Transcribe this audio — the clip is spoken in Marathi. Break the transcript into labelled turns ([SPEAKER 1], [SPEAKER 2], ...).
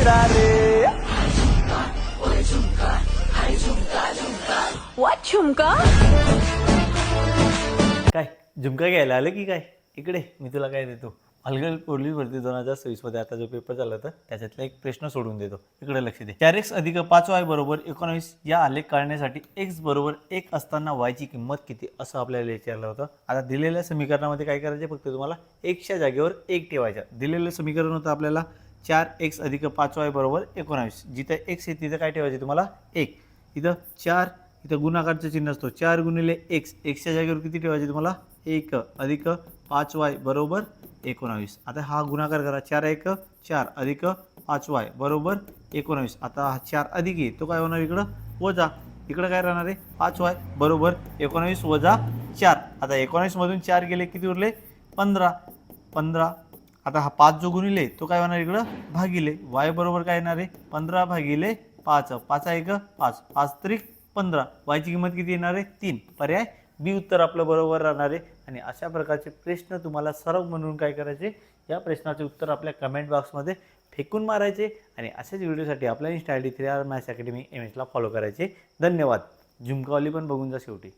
[SPEAKER 1] फिरा रे.
[SPEAKER 2] What झुमका?
[SPEAKER 3] काय झुमका घ्यायला आलं की काय? इकडे मी तुला काय देतो. अलगल पोलीस भरती 2024 मध्ये आता जो पेपर झाला होता त्याच्यातला एक प्रश्न सोडून देतो. इकडे लक्ष दे. 4x अधिक 5y बरोबर 19 या आलेख काढण्यासाठी x बरोबर 1 असताना y ची किंमत किती असं आपल्याला विचारलं होतं. आता दिलेल्या समीकरणामध्ये काय करायचे, फक्त तुम्हाला x च्या जागेवर 1 ठेवायचा. दिलेलं समीकरण होतं आपल्याला 4x अधिक 5y बरोबर 19. जिथे x आहे तिथे काय ठेवायचे तुम्हाला 1. इथं 4, इथं गुणाकारचं चिन्ह असतो. 4 गुणिले x, च्या जागेवर किती ठेवायचे तुम्हाला 1 अधिक 5y बरोबर 19. आता हा गुणाकार करा. 4 1 4 अधिक 5y बरोबर 19. आता हा 4 अधिक आहे तो काय होणार, इकडं वजा. इकडं काय राहणार आहे 5y बरोबर 19 वजा 4. आता 19 मधून 4 गेले किती उरले 15. आता हा 5 जो गुणिले तो काय होणार, इकडं भागिले. y बरोबर काय येणार आहे 15 भागिले 5. 5 1 5 5 त्रिक 15. y ची किंमत किती येणार आहे 3. पर्याय बी उत्तर आपलं बरोबर राहणार आहे. आणि अशा प्रकारचे प्रश्न तुम्हाला सराव म्हणून काय करायचे, या प्रश्नाचे उत्तर आपल्या कमेंट बॉक्समध्ये फेकून मारायचे. आणि अशाच व्हिडिओसाठी आपल्या Insta ID 3R maths academy MS ला फॉलो करायचे. धन्यवाद. झुमकावाली पण बघून जा शेवटी.